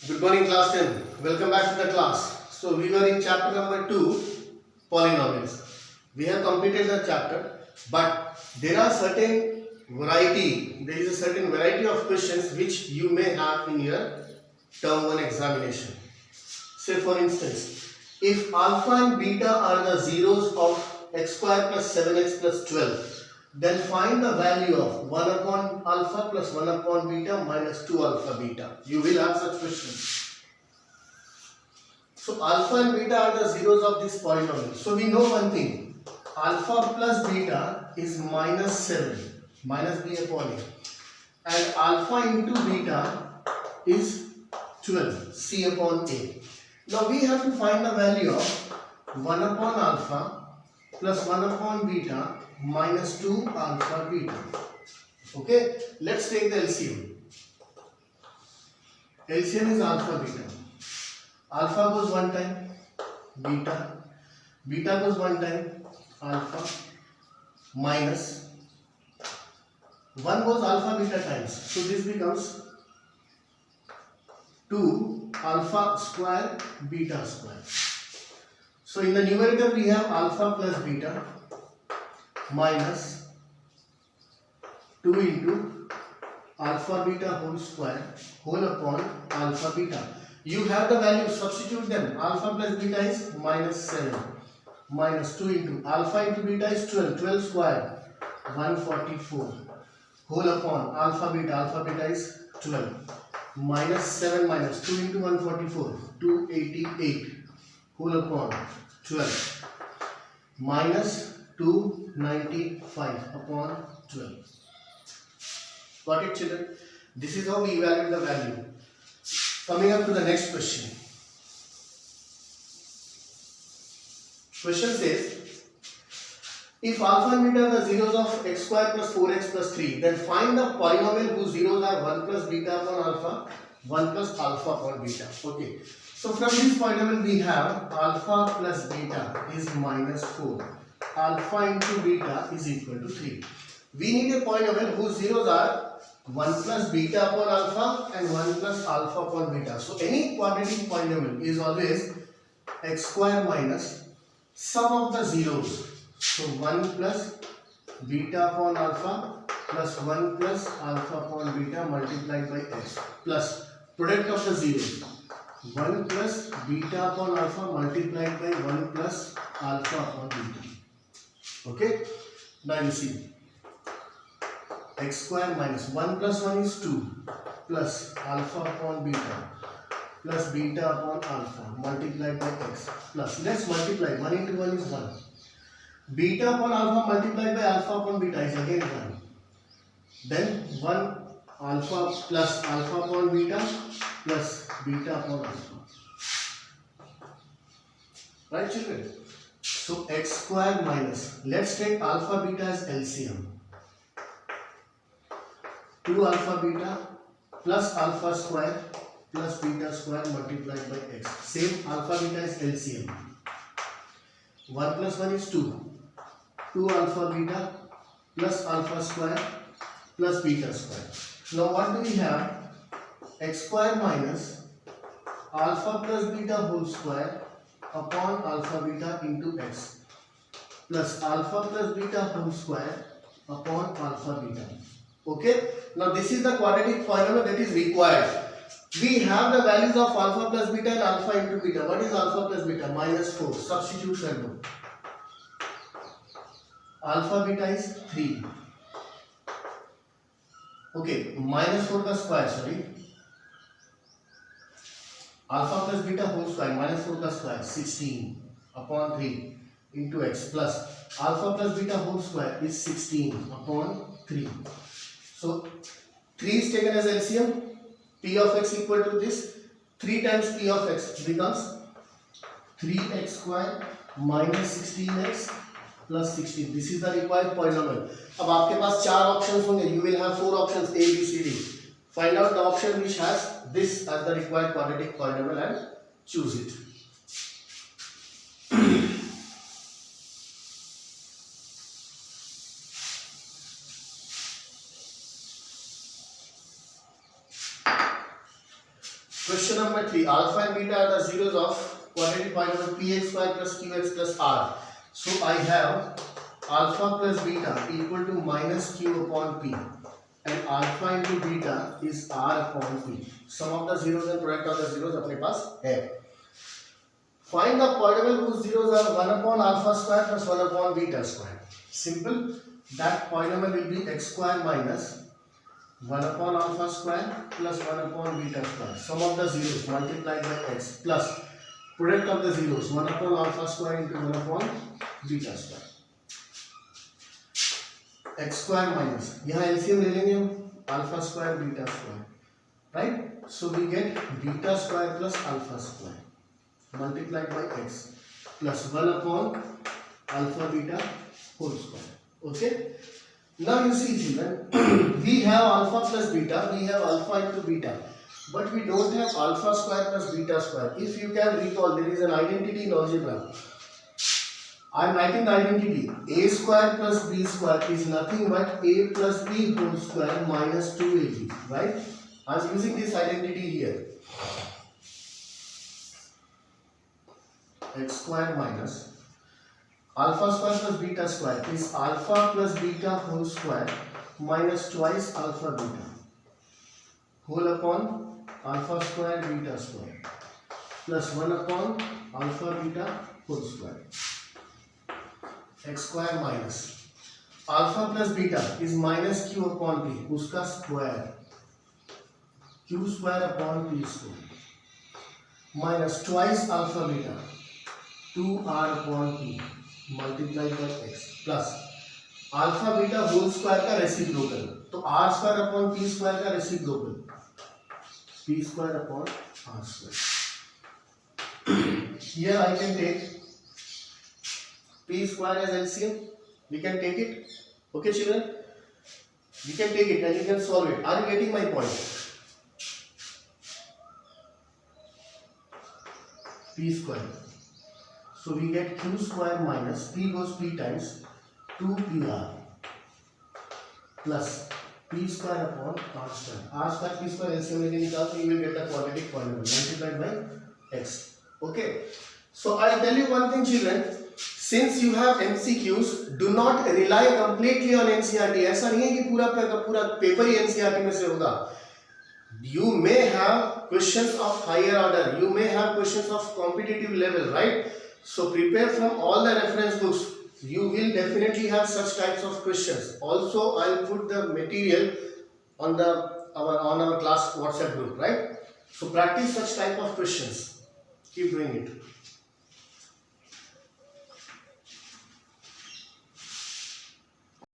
Good morning, class 10. Welcome back to the class. So, we were in chapter number 2, polynomials. We have completed the chapter, but there is a certain variety of questions which you may have in your term 1 examination. Say for instance, if alpha and beta are the zeros of x square plus 7x plus 12, then find the value of 1 upon alpha plus 1 upon beta minus 2 alpha beta. You will have such questions. So alpha and beta are the zeros of this polynomial. So we know one thing. Alpha plus beta is minus 7. Minus b upon a. And alpha into beta is 12. C upon a. Now we have to find the value of 1 upon alpha plus 1 upon beta minus 2 alpha beta. Okay, let's take the LCM. LCM is alpha beta. Alpha goes one time, beta goes one time, alpha minus 1 goes alpha beta times. So this becomes 2 alpha square beta square. So in the numerator we have alpha plus beta minus 2 into alpha beta whole square whole upon alpha beta. You have the value, substitute them. Alpha plus beta is minus 7 minus 2 into alpha into beta is 12. 12 square 144 whole upon alpha beta is 12 minus 7 minus 2 into 144 288 whole upon 12 minus 295 upon 12. Got it, children? This is how we evaluate the value. Coming up to the next question. Question says, if alpha and beta are the zeros of x square plus 4x plus 3, then find the polynomial whose zeros are 1 plus beta upon alpha, 1 plus alpha upon beta. Okay. So from this polynomial we have alpha plus beta is minus 4. Alpha into beta is equal to 3. We need a polynomial whose zeros are 1 plus beta upon alpha and 1 plus alpha upon beta. So any quadratic polynomial is always x square minus sum of the zeros. So 1 plus beta upon alpha plus 1 plus alpha upon beta multiplied by x plus product of the zeros. 1 plus beta upon alpha multiplied by 1 plus alpha upon beta. Okay? Now you see. X square minus 1 plus 1 is 2 plus alpha upon beta plus beta upon alpha multiplied by x plus, let's multiply, 1 into 1 is 1. Beta upon alpha multiplied by alpha upon beta is again 1. Then 1 alpha plus alpha upon beta plus beta upon alpha. Right, children? So x square minus, let's take alpha beta as LCM. 2 alpha beta plus alpha square plus beta square multiplied by x. Same, alpha beta is LCM. 1 plus 1 is 2. 2 alpha beta plus alpha square plus beta square. Now what do we have? X square minus alpha plus beta whole square upon alpha beta into x plus alpha plus beta whole square upon alpha beta. Okay, now this is the quadratic polynomial that is required. We have the values of alpha plus beta and alpha into beta. What is alpha plus beta? Minus 4. Substitute and do. Alpha beta is 3. Okay, minus 4 का square, sorry. Alpha plus beta whole square, minus 4 का square, 16 upon 3 into x plus alpha plus beta whole square is 16 upon 3. So 3 is taken as LCM. P of x equal to this. 3 times P of x becomes 3x square minus 16x plus 16. This is the required polynomial. अब आपके पास 4 options होंगे. You will have 4 options A, B, C, D. Find out the option which has this as the required quadratic polynomial and choose it. Question number 3. Alpha and beta are the zeros of quadratic polynomial px square plus qx plus r. So I have alpha plus beta equal to minus q upon p, and alpha into beta is r upon p. Sum of the zeros and product of the zeros अपने पास है. Find the polynomial whose zeros are 1 upon alpha square plus 1 upon beta square. Simple. That polynomial will be x square minus 1 upon alpha square plus 1 upon beta square. Sum of the zeros multiplied by x plus product of the zeros 1 upon alpha square into 1 upon beta square. X square minus, यहाँ LCM ले लेंगे हम, alpha square beta square, right? So we get beta square plus alpha square multiplied by x plus 1 upon alpha beta whole square. Okay? Now you see children, we have alpha plus beta, we have alpha into beta, but we don't have alpha square plus beta square. If you can recall, there is an identity in algebra. I am writing the identity. A square plus b square is nothing but a plus b whole square minus 2ab, right? I am using this identity here. X square minus alpha square plus beta square is alpha plus beta whole square minus twice alpha beta whole upon alpha square beta square plus 1 upon alpha beta whole square. X square minus alpha plus beta is minus q upon p, उसका square q square upon p square minus twice alpha beta 2r upon p multiplied by x plus alpha beta whole square का reciprocal, तो r square upon p square का reciprocal p square upon r square. Here I can take p square as LCM. We can take it. Okay children, we can take it and you can solve it. Are you getting my point? P square. So we get q square minus p goes p times 2pr plus p square upon r square. R square p square LCM लेके निकाल, you will get the quadratic polynomial multiplied by x. Okay. So I tell you one thing children, since you have MCQs, do not rely completely on NCERT. ऐसा नहीं है कि पूरा paper ही NCERT में से होगा. You may have questions of higher order. You may have questions of competitive level, right? So prepare from all the reference books. You will definitely have such types of questions. Also, I will put the material on our class WhatsApp group, right? So practice such type of questions. Keep doing it.